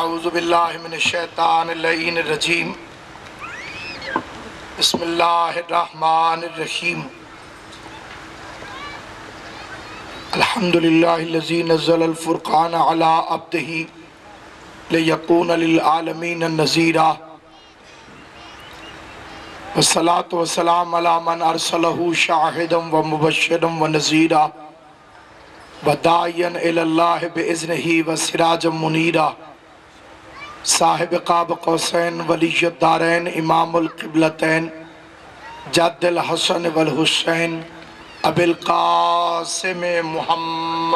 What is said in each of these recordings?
اعوذ باللہ من الشیطان اللعین الرجیم بسم اللہ الرحمن الرحیم الحمدللہ الذی نزل الفرقان علی عبدہ لیکون للعالمین نذیرا والصلاة والسلام علی من ارسلہ شاہدا ومبشرا ونذیرا وداعیا الی اللہ باذنہ وسراجا منیرا صاحب قاب قوسین ولی الدارین امام القبلتین جد الحسن والحسین ابی القاسم محمد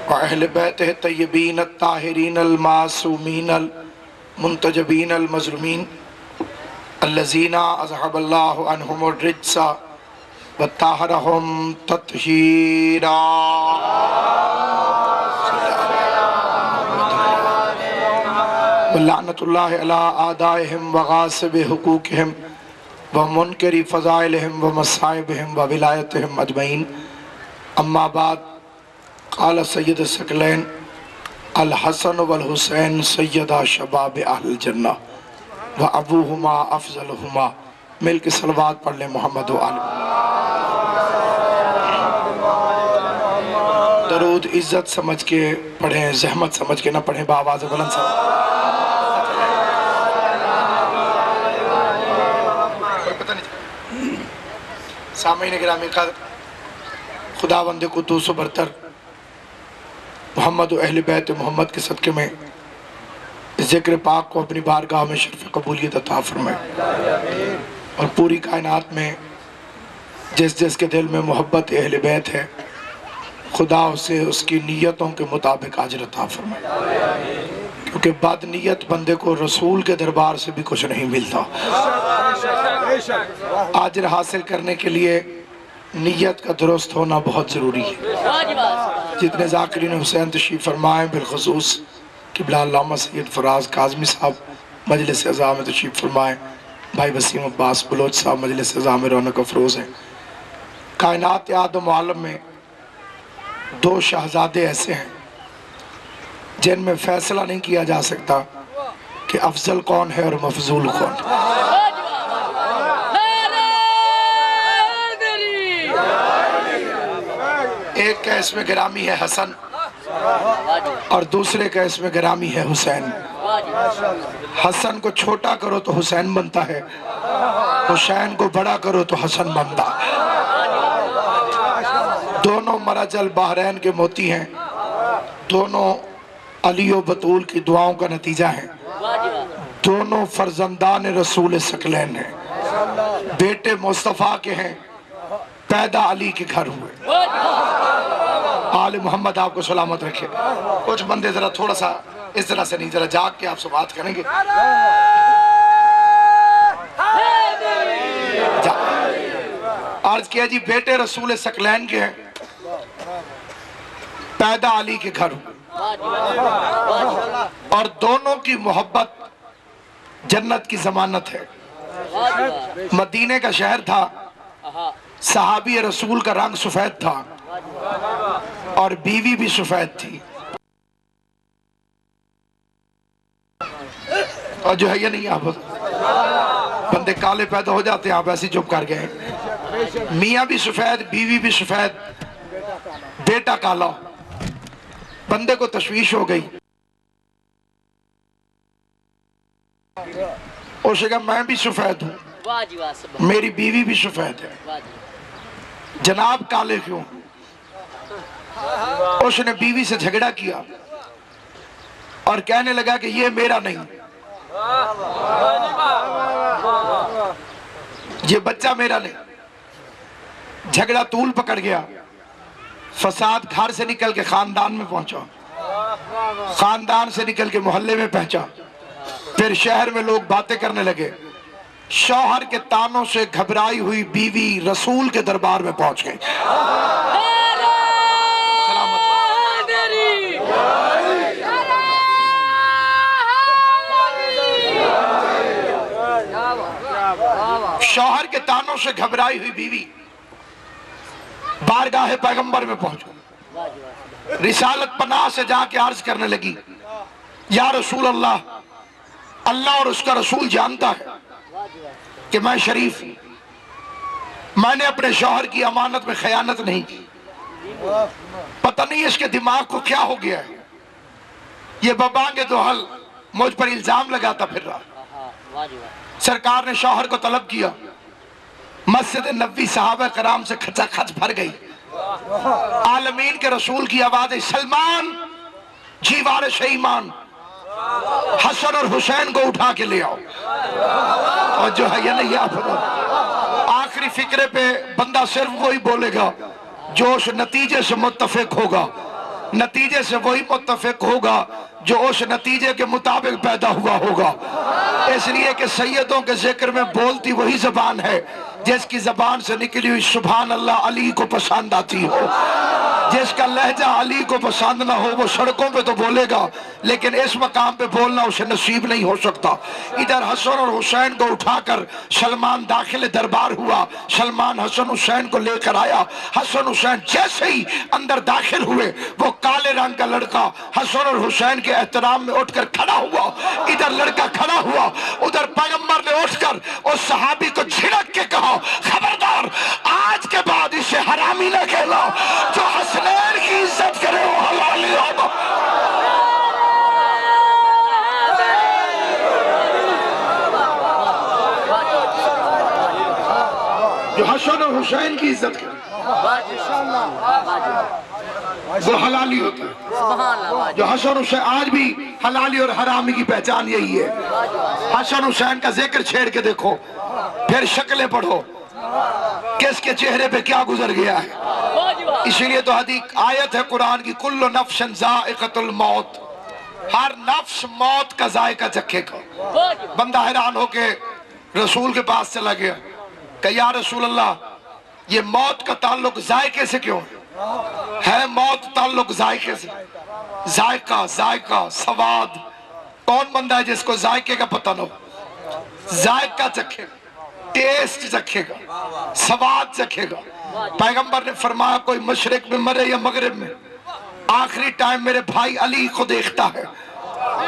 وأہل بیتہ طیبین الطاہرین المعصومین المنتجبین المظلومین الذین اذہب اللہ عنہم الرجس وطہرہم تطہیرا ولعنت اللہ علی اعدائہم وغاصب حقوقہم ومنکر فضائلہم ومصائبہم وولایتہم اجمعین اما بعد قال سید الثقلین الحسن والحسین سیدہ شباب اہل الجنہ وابوہما افضلہما مل کے صلوات پڑھ لیں محمد و آل درود عزت سمجھ کے پڑھیں، زحمت سمجھ کے نہ پڑھیں، بآواز بلند سامعین گرامی قدر، خداوند قدوس و برتر محمد و اہل بیت محمد کے صدقے میں ذکر پاک کو اپنی بارگاہ میں شرف قبولیت عطا فرمائے اور پوری کائنات میں جس جس کے دل میں محبت اہل بیت ہے خدا اسے اس کی نیتوں کے مطابق اجر عطا فرمائے، کیونکہ بد نیت بندے کو رسول کے دربار سے بھی کچھ نہیں ملتا۔ اجر حاصل کرنے کے لیے نیت کا درست ہونا بہت ضروری ہے۔ جتنے ذاکرین حسین تشریف فرمائیں، بالخصوص قبلہ علامہ سید فراز کاظمی صاحب مجلس اعزا میں تشریف فرمائیں، بھائی وسیم عباس بلوچ صاحب مجلس اعزا میں رونق افروز ہیں۔ کائنات آدم و عالم میں دو شہزادے ایسے ہیں جن میں فیصلہ نہیں کیا جا سکتا کہ افضل کون ہے اور مفضول کون ہے۔ ایک کا اس میں گرامی ہے حسن اور دوسرے کا اس میں گرامی ہے حسین۔ حسن کو چھوٹا کرو تو حسین بنتا ہے، حسین کو بڑا کرو تو حسن بنتا ہے۔ دونوں مرج البحرین کے موتی ہیں، دونوں علی و بطول کی دعاؤں کا نتیجہ ہیں، دونوں فرزندان رسول ثقلین ہیں، بیٹے مصطفیٰ کے ہیں، پیدا علی کے گھر ہوئے۔ آل محمد آپ کو سلامت رکھے۔ کچھ بندے ذرا تھوڑا سا اس طرح سے نہیں، ذرا جاگ کے آپ سے بات کریں گے۔ عرض کیا جی بیٹے رسول ثقلین کے ہیں، پیدا علی کے گھر اور دونوں کی محبت جنت کی ضمانت ہے۔ مدینے کا شہر تھا، صحابی رسول کا رنگ سفید تھا اور بیوی بھی سفید تھی، اور جو ہے یہ نہیں، آپ بندے کالے پیدا ہو جاتے ہیں، آپ ایسی چپ کر گئے۔ میاں بھی سفید، بیوی بھی سفید، بیٹا کالا، بندے کو تشویش ہو گئی۔ اس نے کہا میں بھی سفید ہوں، میری بیوی بھی سفید ہے، جناب کالے کیوں؟ اس نے بیوی سے جھگڑا کیا اور کہنے لگا کہ یہ میرا نہیں، یہ بچہ میرا نہیں۔ جھگڑا طول پکڑ گیا، فساد گھر سے نکل کے خاندان میں پہنچا، خاندان سے نکل کے محلے میں پہنچا، پھر شہر میں لوگ باتیں کرنے لگے۔ شوہر کے تانوں سے گھبرائی ہوئی بیوی رسول کے دربار میں پہنچ گئی۔ شوہر کے تانوں سے گھبرائی ہوئی بیوی بارگاہ پیغمبر میں پہنچو، رسالت پناہ سے جا کے عرض کرنے لگی یا رسول اللہ، اللہ اور اس کا رسول جانتا ہے کہ میں شریف ہوں، میں نے اپنے شوہر کی امانت میں خیانت نہیں کی، پتہ نہیں اس کے دماغ کو کیا ہو گیا ہے، یہ ببانگ دوحل مجھ پر الزام لگاتا پھر رہا۔ سرکار نے شوہر کو طلب کیا، مسجد نبوی صحابہ کرام سے کھچا کھچ بھر گئی، عالمین کے رسول کی آواز سلمان جی وارث ایمان، حسن اور حسین کو اٹھا کے لے آؤ، اور جو ہے یہ نہیں آخری فکرے پہ بندہ صرف وہی بولے گا جو اس نتیجے سے متفق ہوگا، نتیجے سے وہی متفق ہوگا جو اس نتیجے کے مطابق پیدا ہوا ہوگا، اس لیے کہ سیدوں کے ذکر میں بولتی وہی زبان ہے جس کی زبان سے نکلی ہوئی سبحان اللہ علی کو پسند آتی ہو، جس کا لہجہ علی کو پسند نہ ہو وہ سڑکوں پہ تو بولے گا لیکن اس مقام پہ بولنا اسے نصیب نہیں ہو سکتا۔ ادھر حسن اور حسین کو اٹھا کر سلمان داخل دربار ہوا، سلمان حسن حسین کو لے کر آیا، حسن حسین جیسے ہی اندر داخل ہوئے وہ کالے رنگ کا لڑکا حسن اور حسین کے احترام میں اٹھ کر کھڑا ہوا، ادھر لڑکا کھڑا ہوا، ادھر پیغمبر نے اٹھ کر اس صحابی کو جھڑک کے کہا خبردار آج کے بعد اسے حرامی نہ کہنا، جو حسنین کی عزت کرے وہ حلالی ہوگا۔ جو حسن اور حسین کی عزت کرے وہ حلالی ہوتا ہے۔ جو حسن حسین آج بھی حلالی اور حرامی کی پہچان یہی ہے۔ حسن حسین کا ذکر چھیڑ کے دیکھو، پھر شکلیں پڑھو کس کے چہرے پہ کیا گزر گیا ہے۔ اسی لیے تو حدیث آیت ہے قرآن کی کل نفس ذائقۃ الموت، ہر نفس موت کا ذائقہ چکھے گا۔ بندہ حیران ہو کے رسول کے پاس چلا گیا کہ یا رسول اللہ یہ موت کا تعلق ذائقے سے کیوں ہے؟ موت تعلق ذائقے سے، ذائقہ ذائقہ سواد، کون بندہ ہے جس کو ذائقے کا پتہ نہ ہو؟ ذائقہ چکھے گا، ٹیسٹ چکھے گا، سواد چکھے گا۔ پیغمبر نے فرمایا کوئی مشرق میں مرے یا مغرب میں آخری ٹائم میرے بھائی علی کو دیکھتا ہے،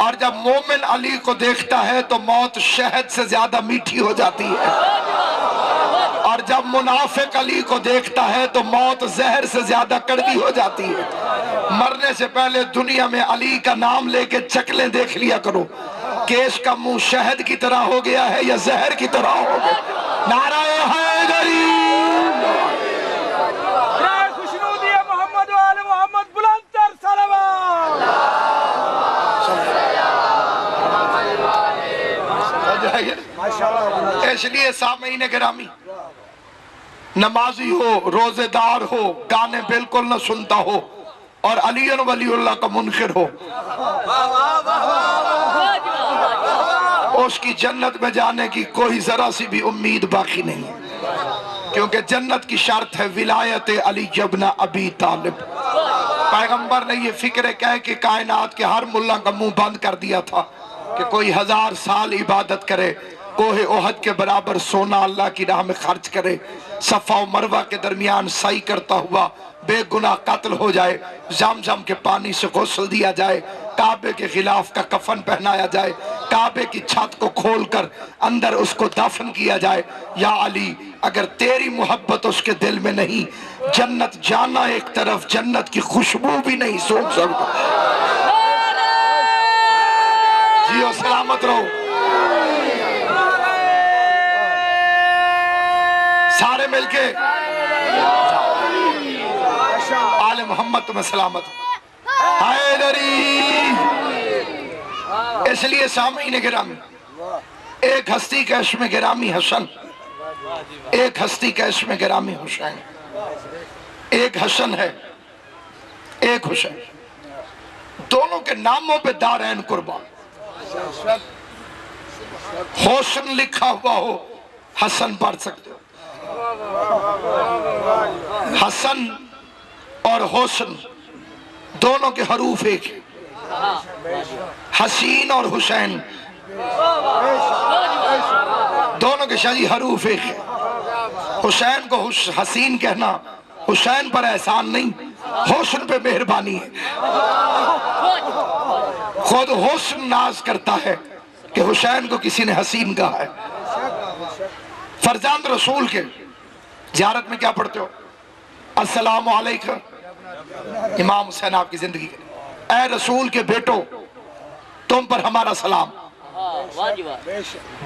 اور جب مومن علی کو دیکھتا ہے تو موت شہد سے زیادہ میٹھی ہو جاتی ہے، اور جب منافق علی کو دیکھتا ہے تو موت زہر سے زیادہ کڑوی ہو جاتی ہے۔ مرنے سے پہلے دنیا میں علی کا نام لے کے چکلیں دیکھ لیا کرو کہ اس کا منہ شہد کی طرح ہو گیا ہے یا زہر کی طرح ہو گیا۔ نعرہ حیدری، نعرہ خوشنودی محمد و آل محمد، بلند تر صلوات۔ اس لیے سامعین گرامی، نمازی ہو، روزے دار ہو، گانے بالکل نہ سنتا ہو اور علی ولی اللہ کا منکر ہو، اس کی جنت میں جانے کی کوئی ذرا سی بھی امید باقی نہیں ہے، کیونکہ جنت کی شرط ہے ولایت علی ابن ابی طالب۔ پیغمبر نے یہ فکر کہہ کہ کائنات کے ہر ملا کا منہ بند کر دیا تھا کہ کوئی 1000 سال عبادت کرے، کوہ احد کے برابر سونا اللہ کی راہ میں خرچ کرے، صفا و مروہ کے درمیان سعی کرتا ہوا بے گناہ قتل ہو جائے، زمزم کے پانی سے غسل دیا جائے، کعبے کے غلاف کا کفن پہنایا جائے، کعبے کی چھت کو کھول کر اندر اس کو دفن کیا جائے۔ یا علی اگر تیری محبت اس کے دل میں نہیں، جنت جانا ایک طرف، جنت کی خوشبو بھی نہیں سونگ سکتا۔ جیو سلامت رہو، سارے مل کے آل محمد تمہیں سلامت۔ حیدری، اس لیے سامعین گرامی، ایک ہستی کا اسم گرامی حسن، ایک ہستی کا اسم گرامی حسین، ایک حسن ہے ایک حسین، دونوں کے ناموں پہ دارین قربان۔ حسن لکھا ہوا ہو حسن پڑھ سکتے ہو، حسن اور حسن دونوں کے حروف ایک ہیں، حسین اور حسین دونوں کے شاہی حروف ایک ہیں۔ حسین کو حسین کہنا، حسین پر احسان نہیں، حسن پہ مہربانی ہے۔ خود حسن ناز کرتا ہے کہ حسین کو کسی نے حسین کہا ہے۔ فرزند رسول کے زیارت میں کیا پڑھتے ہو؟ السلام علیکم امام حسین آپ کی زندگی کے، اے رسول کے بیٹو تم پر ہمارا سلام۔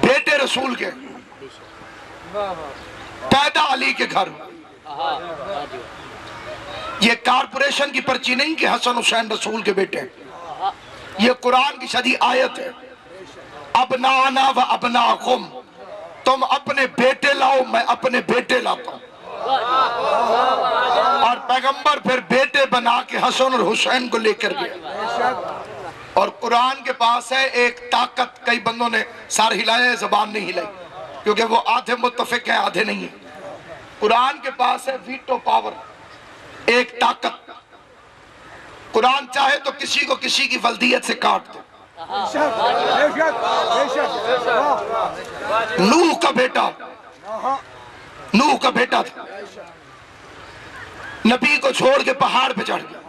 بیٹے رسول کے، پیدا علی کے گھر۔ یہ کارپوریشن کی پرچی نہیں کہ حسن حسین رسول کے بیٹے، یہ قرآن کی شدید آیت ہے۔ ابنانا و ابناکم، تم اپنے بیٹے لاؤ میں اپنے بیٹے لاتا ہوں۔ اور پیغمبر پھر بیٹے بنا کے حسن اور حسین کو لے کر گیا۔ اور قرآن کے پاس ہے ایک طاقت، کئی بندوں نے سار ہلایا ہے، زبان نہیں ہلائی کیونکہ وہ آدھے متفق ہیں آدھے نہیں ہیں۔ قرآن کے پاس ہے ویٹو پاور، ایک طاقت۔ قرآن چاہے تو کسی کو کسی کی ولدیت سے کاٹ دے۔ نوح کا بیٹا، نوح کا بیٹا تھا، نبی کو چھوڑ کے پہاڑ پہ چڑھ گیا۔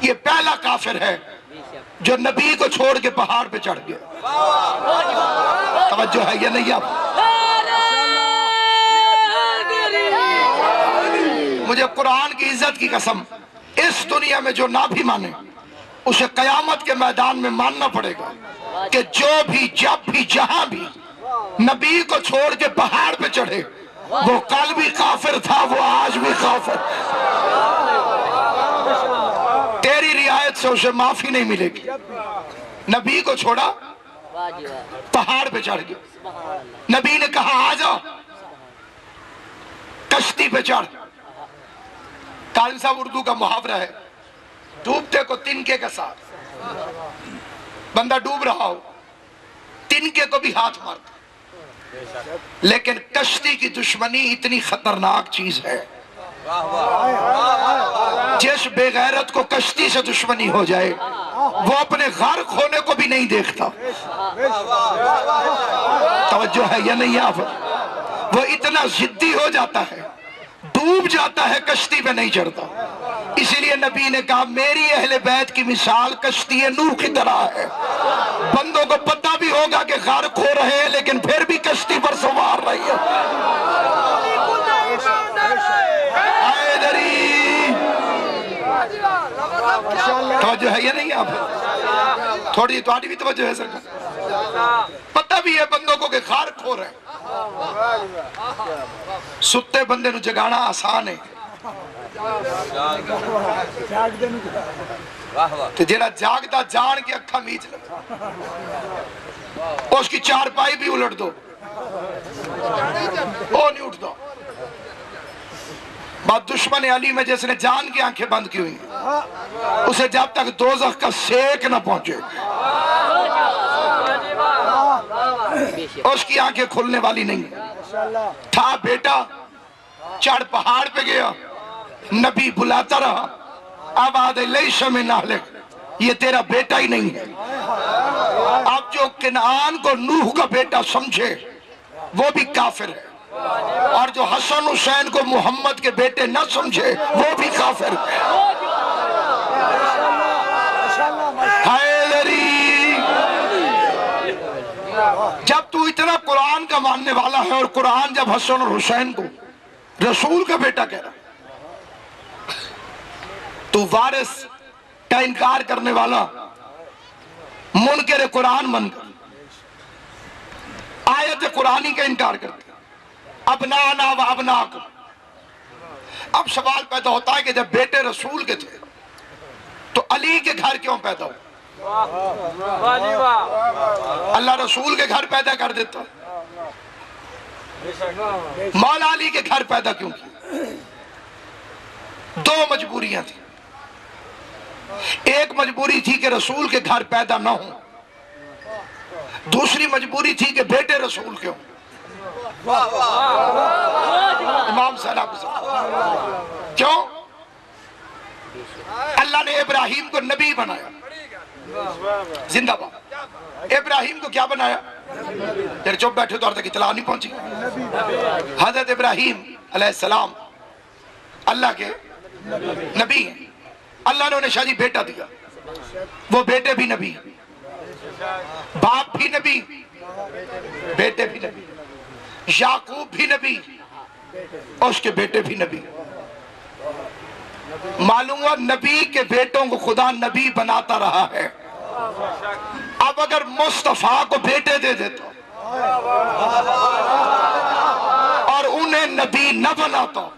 یہ پہلا کافر ہے جو نبی کو چھوڑ کے پہاڑ پہ چڑھ گیا۔ توجہ ہے یہ نہیں آپ؟ مجھے قرآن کی عزت کی قسم، اس دنیا میں جو نہ بھی مانے اسے قیامت کے میدان میں ماننا پڑے گا کہ جو بھی جب بھی جہاں بھی نبی کو چھوڑ کے پہاڑ پہ چڑھے وہ کل بھی کافر تھا، وہ آج بھی کافر۔ تیری رعایت سے اسے معافی نہیں ملے گی۔ نبی کو چھوڑا، پہاڑ پہ چڑھ گیا، نبی نے کہا آ جاؤ، کشتی پہ چڑھ۔ قاضی صاحب اردو کا محاورہ ہے، ڈوبتے کو تنکے کا ساتھ۔ بندہ ڈوب رہا ہو تنکے کو بھی ہاتھ مارتا، لیکن کشتی کی دشمنی اتنی خطرناک چیز ہے، جس بے غیرت کو کشتی سے دشمنی ہو جائے وہ اپنے غرق ہونے کو بھی نہیں دیکھتا۔ توجہ ہے یا نہیں آپ؟ وہ اتنا ضدی ہو جاتا ہے، ڈوب جاتا ہے، کشتی پہ نہیں چڑھتا۔ اسی لیے نبی نے کہا میری اہل بیت کی مثال کشتی نوح کی طرح ہے۔ بندوں کو پتہ بھی ہوگا کہ غرق ہو رہے ہیں لیکن پھر بھی کشتی پر سوار رہی ہے۔ توجہ ہے یا نہیں آپ؟ تھوڑی تھوڑی بھی توجہ ہے سرکار؟ پتہ بھی ہے بندوں کو کہ غرق ہو رہے ہیں۔ ستے بندے نو جگانا آسان ہے، تو جیڑا جاگدا جان کے اکھا میچ لگا، اس کی چارپائی بھی الٹ دو وہ نہیں اٹھتا۔ بات دشمن علی میں جس نے جان کی آنکھیں بند کی ہوئی اسے جب تک دوزخ کا سیک نہ پہنچے اس کی آنکھیں کھلنے والی نہیں۔ تھا بیٹا، چڑھ پہاڑ پہ گیا، نبی بلاتا رہا، اب آدھے لیش من اہلک، یہ تیرا بیٹا ہی نہیں ہے۔ اب جو کنعان کو نوح کا بیٹا سمجھے وہ بھی کافر ہے، اور جو حسن حسین کو محمد کے بیٹے نہ سمجھے وہ بھی کافر ہے۔ حیدری، جب تو اتنا قرآن کا ماننے والا ہے اور قرآن جب حسن اور حسین کو رسول کا بیٹا کہہ رہا، تو وارث کا انکار کرنے والا منکر قرآن من کر آیت قرآنی کا انکار کرتے ابنانا و ابناکم۔ اب سوال پیدا ہوتا ہے کہ جب بیٹے رسول کے تھے تو علی کے گھر کیوں پیدا ہو؟ اللہ رسول کے گھر پیدا کر دیتا، مولا علی کے گھر پیدا کیوں کیا؟ دو مجبوریاں تھیں، ایک مجبوری تھی کہ رسول کے گھر پیدا نہ ہوں، دوسری مجبوری تھی کہ بیٹے رسول کے ہوں۔ امام صاحب کیوں؟ اللہ نے ابراہیم کو نبی بنایا، زندہ باد۔ ابراہیم کو کیا بنایا؟ تیرے چپ بیٹھے تو اور تک اطلاع نہیں پہنچی۔ حضرت ابراہیم علیہ السلام اللہ کے نبی ہیں. اللہ نے انہیں شاہی بیٹا دیا, وہ بیٹے بھی نبی, باپ بھی نبی, بیٹے بھی نبی. یعقوب بھی نبی اور اس کے بیٹے بھی نبی. معلوم ہوا نبی کے بیٹوں کو خدا نبی بناتا رہا ہے. اب اگر مصطفیٰ کو بیٹے دے دیتا اور انہیں نبی نہ بناتا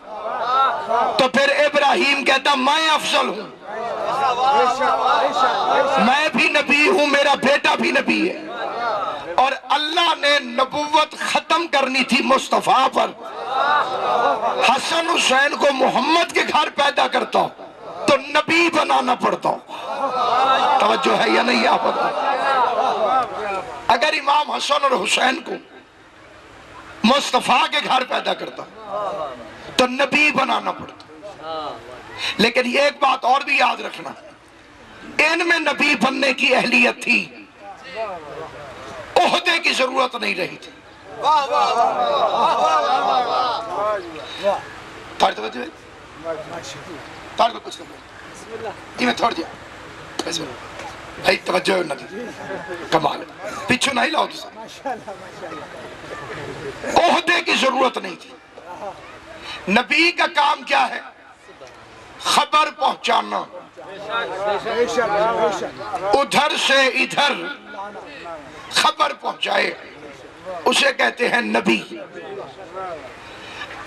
تو پھر ابراہیم کہتا میں افضل ہوں, میں بھی نبی ہوں, میرا بیٹا بھی نبی ہے. اور اللہ نے نبوت ختم کرنی تھی مصطفیٰ پر, حسن حسین کو محمد کے گھر پیدا کرتا تو نبی بنانا پڑتا. توجہ ہے یا نہیں آپ بتائیں؟ اگر امام حسن اور حسین کو مصطفیٰ کے گھر پیدا کرتا تو نبی بنانا پڑتا. لیکن یہ ایک بات اور بھی یاد رکھنا, ان میں نبی بننے کی اہلیت تھی, عہدے کی ضرورت نہیں رہی تھی. تھوڑی توجہ ہے, تھوڑی کو کچھ کرو جی, میں تھوڑ دیا بھائی توجہ نہ دی, کمال ہے, پیچھو نہیں لاؤ دوسرا. عہدے کی ضرورت نہیں تھی. نبی کا کام کیا ہے؟ خبر پہنچانا, ادھر سے ادھر خبر پہنچائے, اسے کہتے ہیں نبی.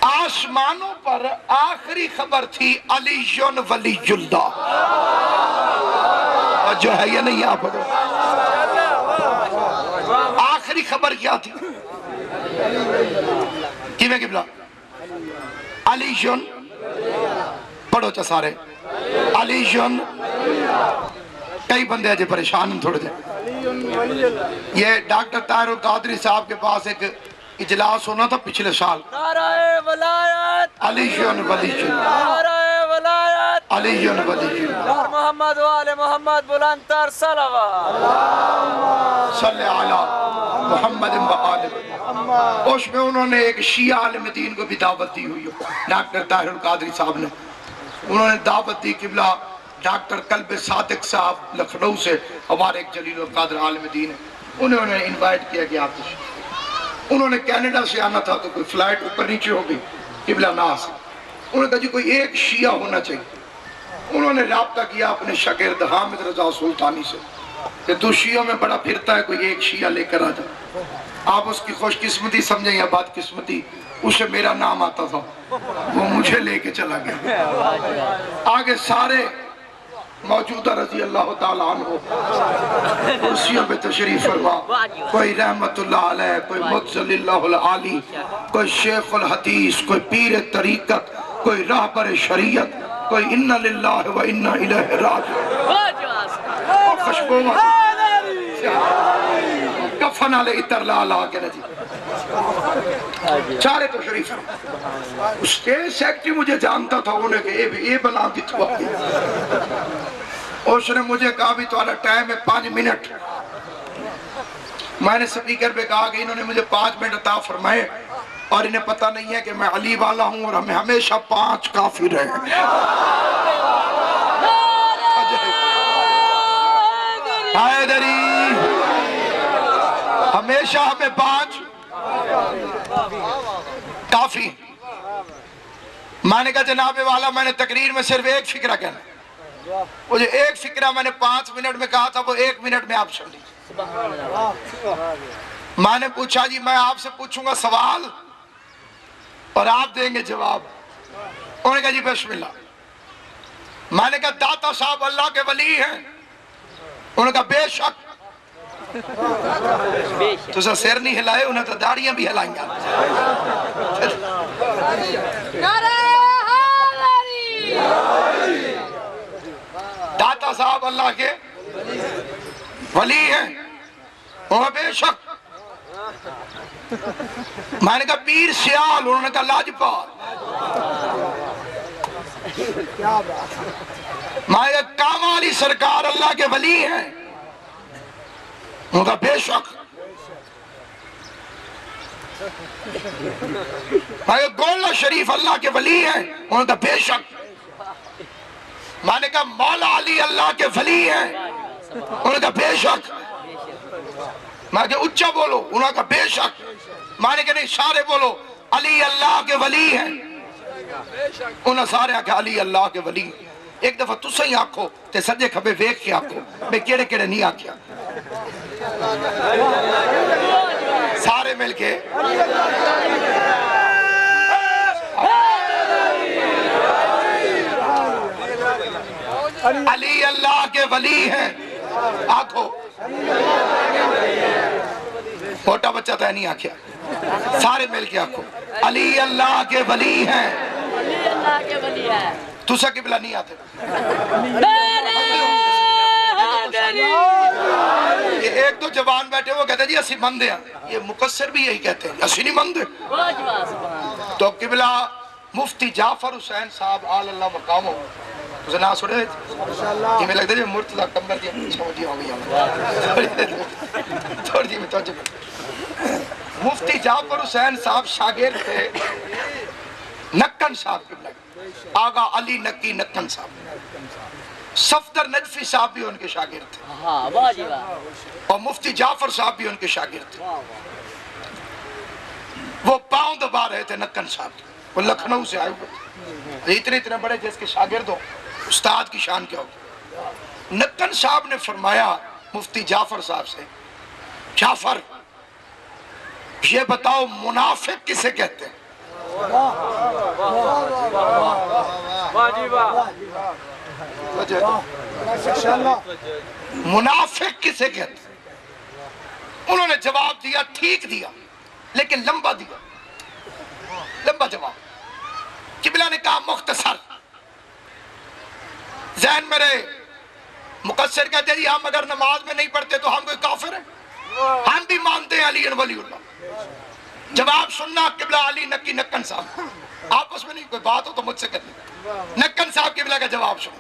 آسمانوں پر آخری خبر تھی علی ولی اللہ. جو ہے یہ نہیں آپ بتائیں, آخری خبر کیا تھی؟ کیویں قبلہ علی پڑھو چا سارے علی. کئی بندے جے پریشان تھوڑے جے. یہ ڈاکٹر طاہر القادری صاحب کے پاس ایک اجلاس ہونا تھا پچھلے سال. نعرہ ولایت علی ولی نعرہ ولایت علی ولی محمد و آل محمد بلند تر صلوات صلی علی محمد و آل. اس میں انہوں نے ایک شیعہ عالم دین کو بھی دعوت دی ہوئی ہے, ڈاکٹر طاہر القادری صاحب نے. انہوں نے دعوت دی قبلہ ڈاکٹر قلب صادق صاحب لکھنؤ سے, ہمارے ایک جلیل القادر عالم دین ہے, انہوں نے انوائٹ کیا کہ آپ تشریف. انہوں نے کینیڈا سے آنا تھا تو کوئی فلائٹ اوپر نیچے ہو گئی قبلہ ناس. انہوں نے کہا جی کوئی ایک شیعہ ہونا چاہیے. انہوں نے رابطہ کیا اپنے شاگرد حامد رضا سلطانی سے کہ تو شیعوں میں بڑا پھرتا ہے, کوئی ایک شیعہ لے کر آ جائے. آپ اس کی خوش قسمتی سمجھیں یا بد قسمتی, اسے میرا نام آتا تھا, وہ مجھے لے کے چلا گیا. آگے سارے موجودہ رضی اللہ تعالیٰ عنہ کرسیوں پہ تشریف فرما, کوئی رحمت اللہ علیہ, کوئی متضل اللہ العالی, کوئی شیخ الحدیث, کوئی پیر طریقت, کوئی راہبر شریعت, کوئی انا للہ و انا الیہ راجعون. خوشبو کفن علی اتر لالا کے نجی چارے تو شریف فرما. اسٹیج سیکٹری مجھے جانتا تھا, انہیں کہ اے بنا دی تو آگے. اس نے مجھے کہا بھی تو ٹائم ہے 5 منٹ. میں نے سپیکر پہ کہا کہ انہوں نے مجھے 5 منٹ عطا فرمائے اور انہیں پتہ نہیں ہے کہ میں علی والا ہوں اور ہمیں ہمیشہ 5 کافی رہے. حیدری ہمیشہ ہمیں 5 کافی. میں نے کہا جناب والا میں نے تقریر میں صرف ایک فکرہ کہنا, وہ جو ایک فکرہ میں نے 5 منٹ میں کہا تھا وہ 1 منٹ میں آپ سن لیجیے. میں نے پوچھا جی میں آپ سے پوچھوں گا سوال اور آپ دیں گے جواب. انہوں نے کہا جی بسم اللہ. میں نے کہا داتا صاحب اللہ کے ولی ہیں؟ انہوں نے کہا بے شک. تو سر سیر نہیں ہلائے, انہیں تو داڑیاں بھی ہلائیں گا. داتا صاحب اللہ کے ولی ہیں؟ وہ بے شک. میں نے کہا پیر سیال؟ انہوں نے کہا لاجپال. میں نے کہا کامالی سرکار اللہ کے ولی ہیں؟ انہوں نے کہا بے شک. میں گولہ شریف اللہ کے ولی ہیں؟ انہوں نے کہا بے شک۔ میں نے کہا مولا علی اللہ کے ولی ہیں؟ انہوں نے کہا بے شک۔ میں نے کہا اچھا بولو، انہوں نے کہا بے شک۔ میں نے کہا نہیں سارے بولو علی اللہ کے ولی ہیں۔ انہوں نے سارے آکھا علی اللہ کے ولی۔ ایک دفعہ تُسا ہی آکھو تے سجے کھبے ویکھ کے آکھو میں کیڑے کیڑے نہیں آکھیا، سارے مل کے علی اللہ کے ولی ہیں آکھو۔ موٹا بچہ تو نہیں آکھیا، سارے مل کے آکھو علی اللہ کے ولی ہیں۔ علی اللہ کے ولی ہے۔ تُسا قبلہ نہیں آتے، یہ ایک دو جوان بیٹھے وہ کہتے ہیں جی اسی مندے ہیں، یہ مقصر بھی یہی کہتے ہیں اسی نہیں مندے۔ تو قبلہ مفتی جعفر حسین صاحب آل اللہ مقامہ اسے نہ سنے یہ میں لگتا ہے مرتضی کمبر دی چھوٹی ہو گئی تھوڑی میں توجہ۔ مفتی جعفر حسین صاحب شاگرد تھے نکن صاحب قبلہ، آغا علی نکی نکن صاحب۔ صفدر نجفی صاحب بھی ان کے شاگرد تھے اور مفتی جعفر صاحب بھی ان کے شاگرد تھے۔ وہ پاؤں دبا رہے تھے نکن صاحب، وہ لکھنؤ سے آئے ہوئے تھے، اتنے بڑے جس کے شاگرد ہو استاد کی شان کیا ہو۔ نکن صاحب نے فرمایا مفتی جعفر صاحب سے، جعفر یہ بتاؤ منافق کسے کہتے ہیں؟ منافق کسے کہتے ہیں؟ انہوں نے جواب دیا ٹھیک دیا لیکن لمبا دیا، لمبا جواب۔ قبلہ نے کہا مختصر۔ ذہن میرے مقصر کہتے ہیں ہم اگر نماز میں نہیں پڑھتے تو ہم کوئی کافر ہیں؟ ہم بھی مانتے ہیں علی ولی اللہ۔ جواب سننا قبلہ علی نکی نکن صاحب، آپس میں نہیں کوئی بات ہو تو مجھ سے کرنی۔ نکن صاحب قبلہ کا جواب سنو۔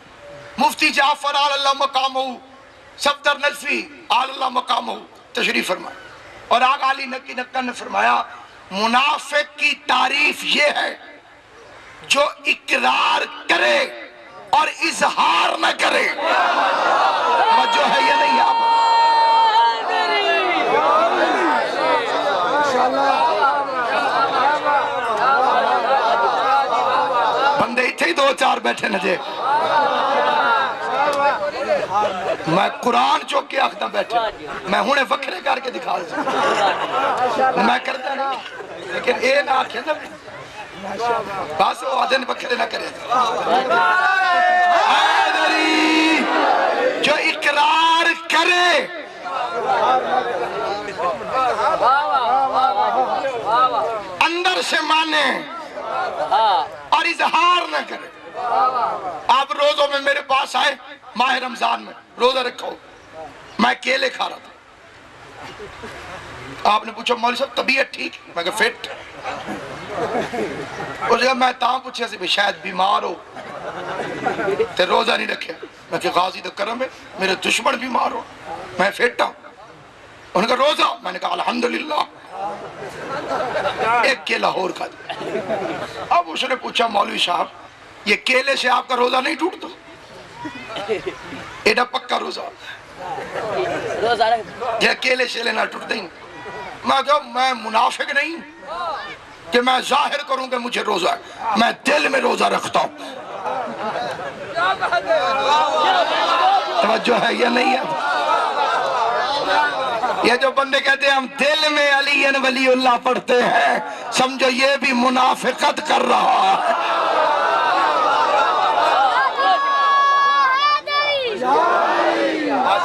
مفتی جعفر آل اللہ مقامہ، صفدر نجفی آل اللہ مقامہ تشریف فرمائے، اور آغا علی نکی نکن نے فرمایا منافق کی تعریف یہ ہے جو اقرار کرے اور اظہار نہ کرے۔ جو ہے یہ نہیں آپ بندے اتھے ہی دو چار بیٹھے نجے، میں قرآن چوک کے آخدہ بیٹھے، میں ہونے وکھرے کر کے دکھا دیں میں کرتا نہیں، لیکن اے نہ آکھے نا بس وہ آدھے وکھرے نہ کرے۔ حیدری جو اقرار کرے اندر سے مانے اور اظہار نہ کرے۔ آپ روزوں میں میرے پاس آئے ماہ رمضان میں روزہ رکھو، میں کیلے کھا رہا تھا، آپ نے پوچھا مولوی صاحب طبیعت ٹھیک؟ میں کہا فٹ۔ اس جگہ میں تاں پوچھا سی بھی شاید بیمار ہو تے روزہ نہیں رکھے، میں کہ غازی تو کرم ہے میرے دشمن بیمار ہو میں فٹ ہوں۔ انہوں نے کہا روزہ؟ میں نے کہا الحمدللہ، ایک کیلا اور کھا دیا۔ اب اس نے پوچھا مولوی صاحب یہ کیلے سے آپ کا روزہ نہیں ٹوٹتا؟ ایڈا پکا روزہ یہ کیلے شیلے نہ ٹوٹتے ہی۔ میں کہا میں منافق نہیں کہ میں ظاہر کروں کہ مجھے روزہ ہے، میں دل میں روزہ رکھتا ہوں۔ توجہ ہے یہ نہیں ہے؟ یہ جو بندے کہتے ہیں ہم دل میں علی ولی اللہ پڑھتے ہیں، سمجھو یہ بھی منافقت کر رہا ہے۔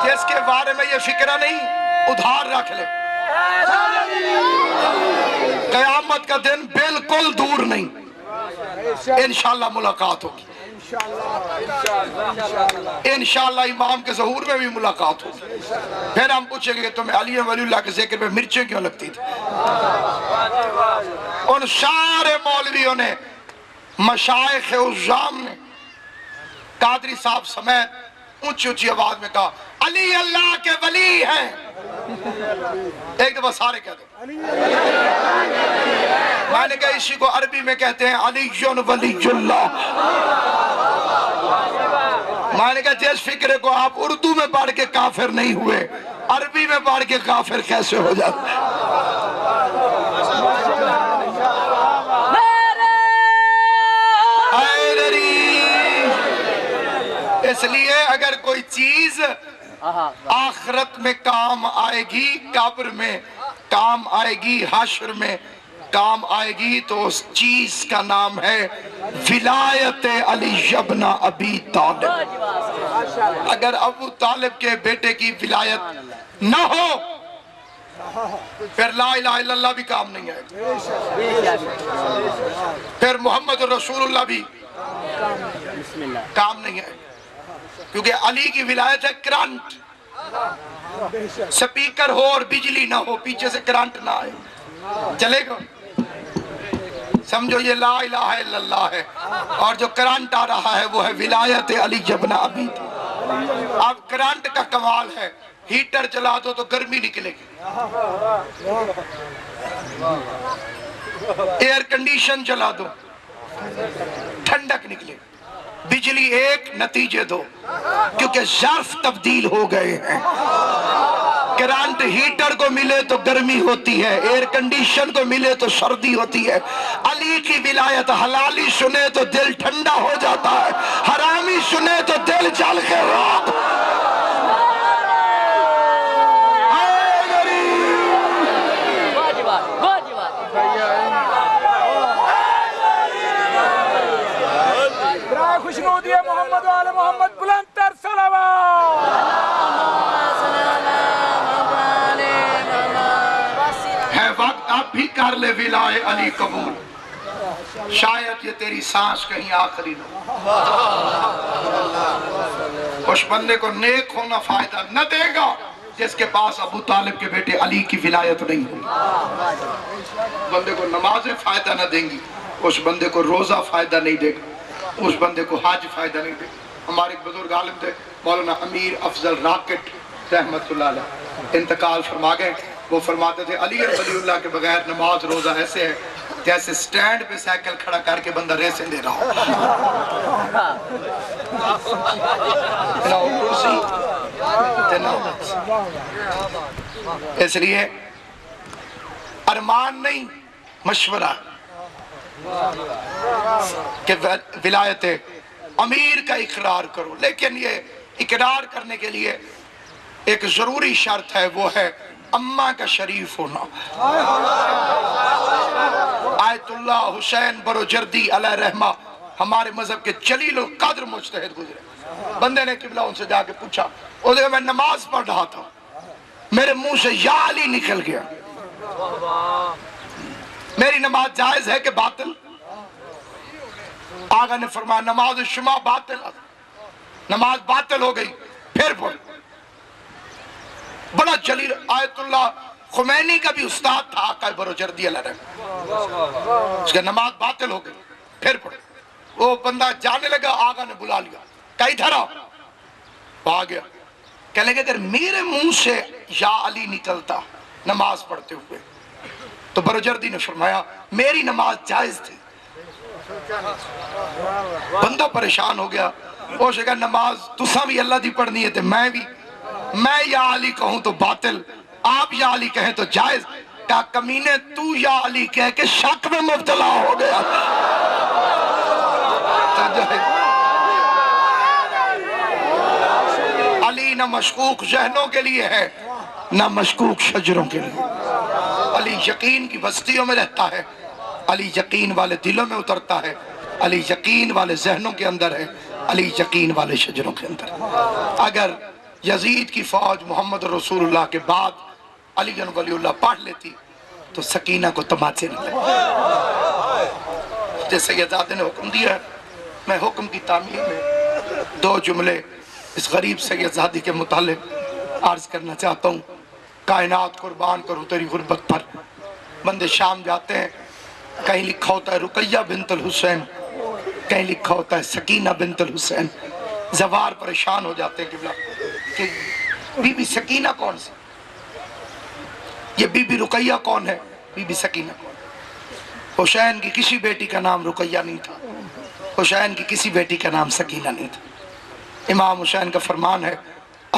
جس کے بارے میں یہ فکرہ نہیں ادھار رکھ لے، قیامت کا دن بالکل دور نہیں، انشاءاللہ ملاقات ہوگی، انشاءاللہ امام کے ظہور میں بھی ملاقات ہوگی۔ پھر ہم پوچھیں گے تمہیں علی ولی اللہ کے ذکر پہ مرچیں کیوں لگتی تھی؟ ان سارے مولویوں نے، مشائخ عظام نے، قادری صاحب سمیت اونچی اونچی آواز میں کہا علی اللہ کے ولی ہیں. ایک دفعہ سارے کہہ دو. میں نے کہا اسی کو عربی میں کہتے ہیں علی ولی اللہ. میں نے کہا جس فکرے کو آپ اردو میں پڑھ کے کافر نہیں ہوئے, عربی میں پڑھ کے کافر کیسے ہو جاتے؟ اس لیے اگر کوئی چیز آخرت میں کام آئے گی, قبر میں کام آئے گی, حشر میں کام آئے گی, تو اس چیز کا نام ہے ولایت علی ابن ابی طالب. اگر ابو طالب کے بیٹے کی ولایت نہ ہو پھر لا الہ الا اللہ بھی کام نہیں آئے گا, پھر محمد رسول اللہ بھی کام نہیں آئے گا. کیونکہ علی کی ولایت ہے کرنٹ. سپیکر ہو اور بجلی نہ ہو, پیچھے سے کرنٹ نہ آئے, چلے گا؟ سمجھو یہ لا الہ الا اللہ ہے, اور جو کرنٹ آ رہا ہے وہ ہے ولایت علی ابن ابی طالب. اب کرنٹ کا کمال ہے, ہیٹر چلا دو تو گرمی نکلے گی, ایئر کنڈیشن چلا دو ٹھنڈک نکلے گی. بجلی ایک, نتیجے دو, کیونکہ ظرف تبدیل ہو گئے ہیں. کرنٹ ہیٹر کو ملے تو گرمی ہوتی ہے, ایئر کنڈیشن کو ملے تو سردی ہوتی ہے. علی کی ولایت حلالی سنے تو دل ٹھنڈا ہو جاتا ہے, حرامی سنے تو دل جل کے روک. خوشنودی محمد و آل محمد بلند تر صلوات. ہے وقت اب بھی کر لے ولائے علی قبول, شاید یہ تیری سانس کہیں آخری نہ. اس بندے کو نیک ہونا فائدہ نہ دے گا جس کے پاس ابو طالب کے بیٹے علی کی ولایت نہیں ہوگی. بندے کو نمازیں فائدہ نہ دیں گی, اس بندے کو روزہ فائدہ نہیں دے گا, اس بندے کو حج فائدہ نہیں دے. ہمارے ایک بزرگ عالم تھے مولانا امیر افضل راکٹ رحمت اللہ علیہ, انتقال فرما گئے. وہ فرماتے تھے علی ولی اللہ کے بغیر نماز روزہ ایسے ہے جیسے سٹینڈ پہ سائیکل کھڑا کر کے بندہ ریسیں دے رہا ہو. اس لیے ارمان نہیں, مشورہ کہ ولایت امیر کا اقرار کرو. لیکن یہ اقرار کرنے کے لیے ایک ضروری شرط ہے, وہ ہے اماں کا شریف ہونا. آیت اللہ حسین بروجردی علیہ رحمہ ہمارے مذہب کے جلیل القدر مجتہد گزرے. بندے نے قبلہ ان سے جا کے پوچھا, وہ دیکھا میں نماز پڑھ رہا تھا, میرے منہ سے یا علی نکل گیا, میری نماز جائز ہے کہ باطل؟ آقا نے فرمایا نماز شما باطل, نماز باطل ہو گئی, پھر پڑھ. بڑا جلیل, آیت اللہ خمینی کا بھی استاد تھا آقا بروجردی علیہ رحمہ, اس کا نماز باطل ہو گئی, پھر پڑھ. وہ بندہ جانے لگا, آقا نے بلا لیا, کہیں دھرا, آ گیا. کہنے لگے اگر میرے منہ سے یا علی نکلتا نماز پڑھتے ہوئے تو بروجردی نے فرمایا میری نماز جائز تھی. بندہ پریشان ہو گیا, وہ کہا نماز تساں بھی اللہ دی پڑھنی ہے تے میں بھی, میں یا علی کہوں تو باطل, آپ یا علی کہیں تو جائز. کہا کمینے تو یا علی کہہ کے شک میں مبتلا ہو گیا. علی نہ مشکوک ذہنوں کے لیے ہے نہ مشکوک شجروں کے لیے. علی یقین کی بستیوں میں رہتا ہے, علی یقین والے دلوں میں اترتا ہے, علی یقین والے ذہنوں کے اندر ہے, علی یقین والے شجروں کے اندر. اگر یزید کی فوج محمد رسول اللہ کے بعد علی ولی اللہ پڑھ لیتی تو سکینہ کو تماچے نہ لگے. جیسے سیدزادے نے حکم دیا ہے, میں حکم کی تعمیل میں 2 جملے اس غریب سیدزادی کے متعلق عرض کرنا چاہتا ہوں. کائنات قربان کروں تیری غربت پر. بندے شام جاتے ہیں, کہیں لکھا ہوتا ہے رقیہ بنت الحسین, کہیں لکھا ہوتا ہے سکینہ بنت الحسین. زوار پریشان ہو جاتے ہیں قبلہ کہ بی بی سکینہ کون سی، یہ بی بی رقیہ کون ہے، بی بی سکینہ کون ہے؟ حسین کی کسی بیٹی کا نام رقیہ نہیں تھا، حسین کی کسی بیٹی کا نام سکینہ نہیں تھا۔ امام حسین کا فرمان ہے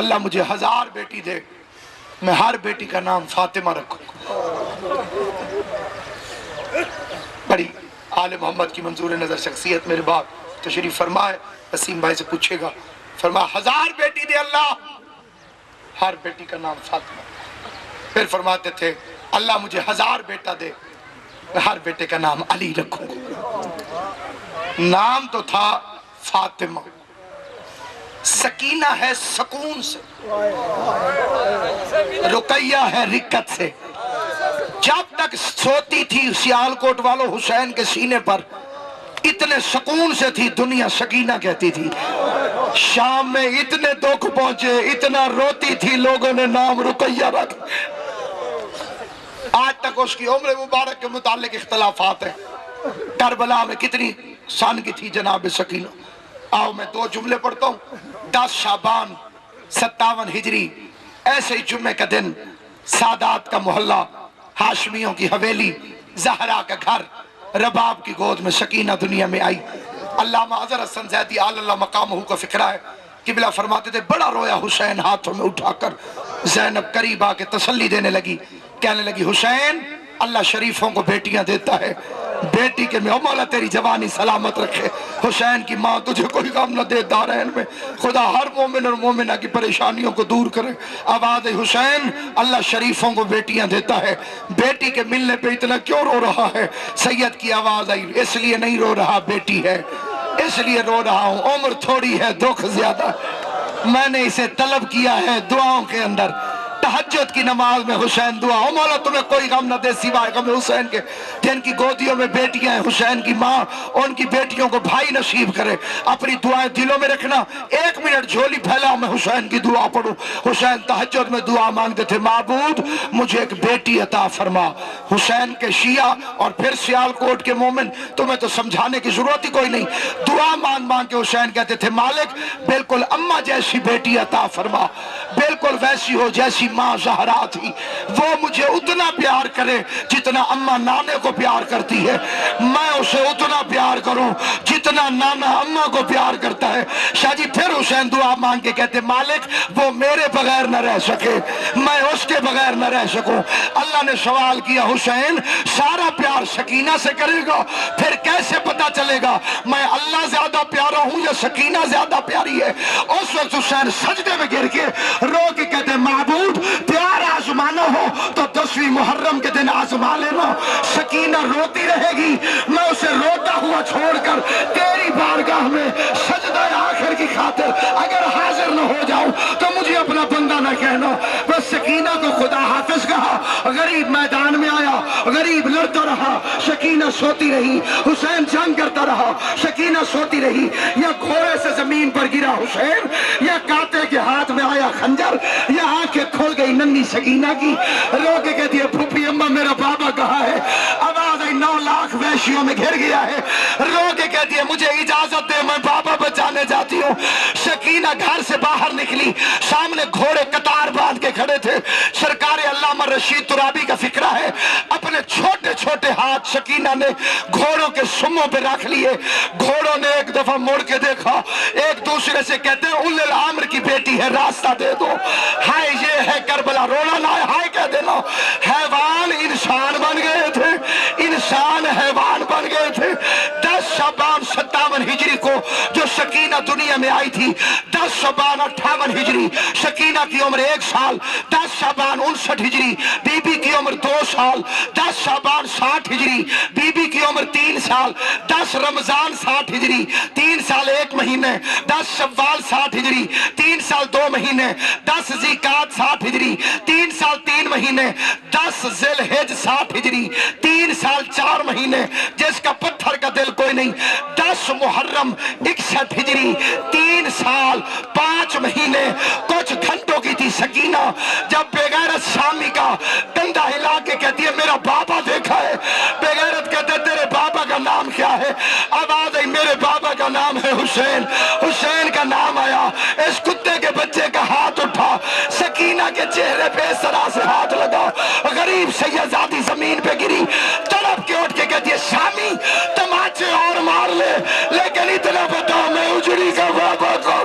اللہ مجھے 1000 بیٹی دے، میں ہر بیٹی کا نام فاطمہ رکھوں گا۔ بڑی آل محمد کی منظور نظر شخصیت میرے باپ تشریف فرمائے، وسیم بھائی سے پوچھے گا، فرمایا 1000 بیٹی دے اللہ، ہر بیٹی کا نام فاطمہ۔ پھر فرماتے تھے اللہ مجھے 1000 بیٹا دے، میں ہر بیٹے کا نام علی رکھوں گا۔ نام تو تھا فاطمہ، سکینہ ہے سکون سے، رقیہ ہے رکت سے۔ جب تک سوتی تھی سیالکوٹ والوں حسین کے سینے پر اتنے سکون سے تھی، دنیا سکینہ کہتی تھی۔ شام میں اتنے دکھ پہنچے، اتنا روتی تھی، لوگوں نے نام رقیہ رکھ۔ آج تک اس کی عمر مبارک کے متعلق اختلافات ہیں۔ کربلا میں کتنی سن کی تھی جناب سکینہ؟ آؤ میں 2 جملے پڑھتا ہوں۔ 10 شعبان 57 ہجری، ایسے ہی جمعے کا دن، سادات کا محلہ، ہاشمیوں کی حویلی، زہرا کا گھر، رباب کی گود میں سکینہ دنیا میں آئی۔ علامہ اظہر حسن زیدی آل اللہ مقامہ کا فکرہ ہے، قبلہ فرماتے تھے بڑا رویا حسین، ہاتھوں میں اٹھا کر زینب قریب آ کے تسلی دینے لگی، کہنے لگی حسین اللہ شریفوں کو بیٹیاں دیتا ہے، بیٹی کے میں مولا تیری جوانی سلامت رکھے، حسین کی ماں تجھے کوئی غم نہ دے دارین میں، خدا ہر مومن اور مومنہ کی پریشانیوں کو دور کرے۔ آواز حسین اللہ شریفوں کو بیٹیاں دیتا ہے، بیٹی کے ملنے پہ اتنا کیوں رو رہا ہے؟ سید کی آواز آئی اس لیے نہیں رو رہا بیٹی ہے، اس لیے رو رہا ہوں عمر تھوڑی ہے دکھ زیادہ، میں نے اسے طلب کیا ہے دعاؤں کے اندر۔ تہجد کی نماز میں حسین دعا، او مولا تمہیں کوئی غم نہ دے سوائے غم حسین کے، جن کی گودیوں میں بیٹیاں ہیں، حسین کی ماں ان کی بیٹیوں کو بھائی نصیب کرے۔ اپنی دعائیں دلوں میں رکھنا، 1 منٹ جھولی پھیلاؤ میں حسین کی دعا پڑھوں۔ حسین تہجد میں دعا مانگتے تھے معبود مجھے ایک بیٹی عطا فرما۔ حسین کے شیعہ اور پھر سیالکوٹ کے مومن، تمہیں تو سمجھانے کی ضرورت ہی کوئی نہیں، دعا مانگ مانگ کے حسین کہتے تھے مالک بالکل اماں جیسی بیٹی عطا فرما، بالکل ویسی ہو جیسی ماں زہرا تھی، وہ مجھے اتنا پیار کرے جتنا اماں نانے کو پیار کرتی ہے، میں اسے اتنا پیار کروں جتنا نانا اماں کو پیار کرتا ہے۔ شاہ جی پھر حسین دعا مانگ کے کہتے مالک وہ میرے بغیر نہ رہ سکے، میں اس کے بغیر نہ رہ سکوں۔ اللہ نے سوال کیا حسین سارا پیار سکینہ سے کرے گا، پھر کیسے پتا چلے گا میں اللہ زیادہ پیارا ہوں یا سکینہ زیادہ پیاری ہے؟ اس وقت حسین سجدے میں گر کے رو کے کہتے معبود پیار آزمانا ہو تو 10ویں محرم کے دن آزما لینا، سکینہ روتی رہے گی، میں اسے روتا ہوا چھوڑ کر تیری بارگاہ میں سجدہ آخر کی خاطر اگر حاضر نہ ہو جاؤں تو مجھے اپنا بندہ نہ کہنا۔ بس سکینہ کو خدا حافظ کہا، غریب میدان میں آیا، غریب لڑتا رہا، سکینہ سوتی رہی، حسین جنگ کرتا رہا، سکینہ سوتی رہی، یا گھوڑے سے زمین پر گرا حسین، یا کاتے کے ہاتھ میں آیا خنجر، یا آنکھیں کھل گئی ننھی سکینہ کی، رو کے کہتی ہے پھوپھی اماں میرا بابا کہاں ہے؟ آواز آئی 9 لاکھ وحشیوں میں گھر گیا ہے، رو کے کہتی ہے مجھے اجازت دے میں بابا بچانے جاتی ہوں۔ سکینہ گھر سے باہر نکلی، سامنے گھوڑے قطار باندھ کے کھڑے تھے۔ سرکار علامہ رشید ترابی کا فکرہ ہے اپنے چھوٹے چھوٹے ہاتھ سکینہ نے گھوڑوں کے سموں پہ رکھ لیے، گھوڑوں نے ایک دفعہ مڑ کے دیکھا، ایک دوسرے سے کہتے ہیں اول العامر کی بیٹی ہے راستہ دے دو، ہائے یہ ہے کربلا، رونا نہ ہائے کہہ دینا۔ حیوان انسان بن گئے تھے، انسان حیوان بن گئے تھے۔ 10 شعبان 57 ہجری کو جو سکینہ دنیا میں آئی تھی، 10 شعبان 58 ہجری سکینہ کی عمر 1 سال، 10 شعبان 59 ہجری بی بی کی عمر 2 سال، 10 شعبان 60 ہجری بی بی کی عمر 3 سال، 10 رمضان 60 ہجری 3 سال 1 مہینے، 10 شوال 60 ہجری 3 سال 2 مہینے، 10 ذیقعد 60 ہجری 3 سال 3 مہینے، 10 ذی الحج 60 ہجری 3 سال 4 مہینے، جس کا پتھر کا دل کوئی نہیں، 10 محرم 61 ہجری 3 سال 5 مہینے کچھ گھنٹوں کی تھی سکینہ، جب بغیرت شامی کا کندھا ہلا کے کہتی ہے میرا بابا دیکھا ہے، بغیرت کہتے ہیں تیرے بابا کا نام کیا ہے؟ آواز آئی میرے بابا کا نام ہے حسین، حسین کا نام آیا مدینہ کے چہرے پہ سرا سے ہاتھ لگا. غریب شہزادی زمین پہ گری, تڑپ کے اٹھ کے کہتی ہے شامی تماچے اور مار لے, لیکن اتنا بتا میں اجڑی کا بابا کو.